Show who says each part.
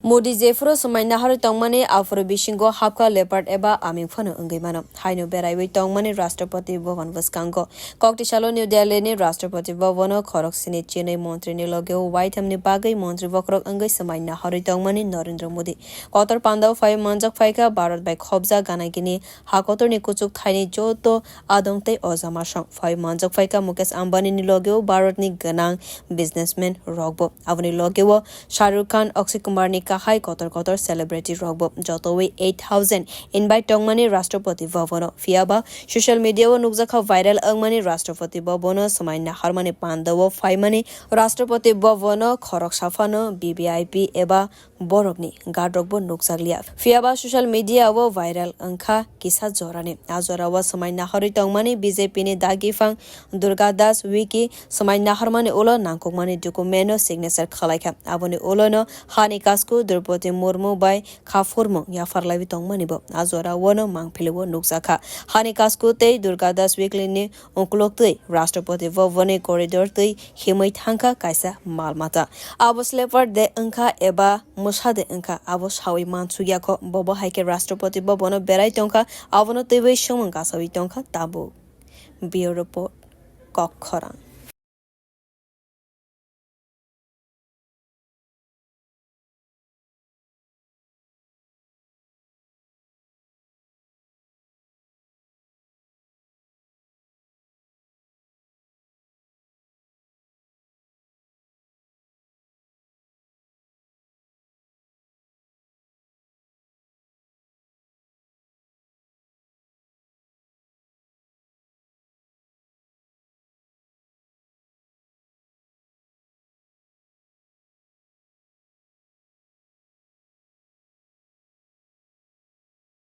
Speaker 1: Modi Zefro Sumaina Hari Tongmani Afro Bishingo Hapka Leopard Eba Aming Fano Ungimano Haino Beraiwi Tongmani Rastrapati Bhavan Vaskango Koktishalo New Delhi ni Rastrapati Bhavano Khorok Sini Chennai Montri ni Logeo White Hamni Bagai Montri Vakrok Angai Sumaina Hari Tongmani Narendra Modi Kotor Pandao Fai Manjak Faika Bharat by Khobza Ganagini Hakotor ni Kuchuk Thaini Joto Adongte Ozamarshang Fai Manjak Faika Mukesh Ambani ni Logeo Bharat ni Ganang Businessman Rogbo Avani Logeo Shahrukh Khan Akshay Kumar ni kahai kotor celebrity rogbo jotowe 8000 invite tongmani Rastrapati bhavono fiaba social media o nukjakha viral angmani Rastrapati bhavono samaina harmani pandawo faimani Rastrapati bhavono khorok safano BBIP eba borobni gadrogbo nukjaklia fiaba social media o viral angkha kisa jorane ajora wa samaina hari tongmani BJP ni dagifang Durga Das wiki samaina harmani ulo nangkokmani documento signature khalaikha aboni ulono hani kasku Rastrapati Murmu by Khafurmo Yafarlavi Tongmanibo Azora Wono Mangpiliwo Nukjakha Hani Kaskute Durga Das weekly ni Onkulokte Rastrapati Vovone corridor te Himai Thanka Kaisa Malmata Abos leopard de Anka Eba Mushade Anka Abos Hawi Mansuyako Bobo Haike Rastrapati Bobono Berai Tonka Avono Tewe Shomangasawi Tonka Tabu Bio report Kokhoran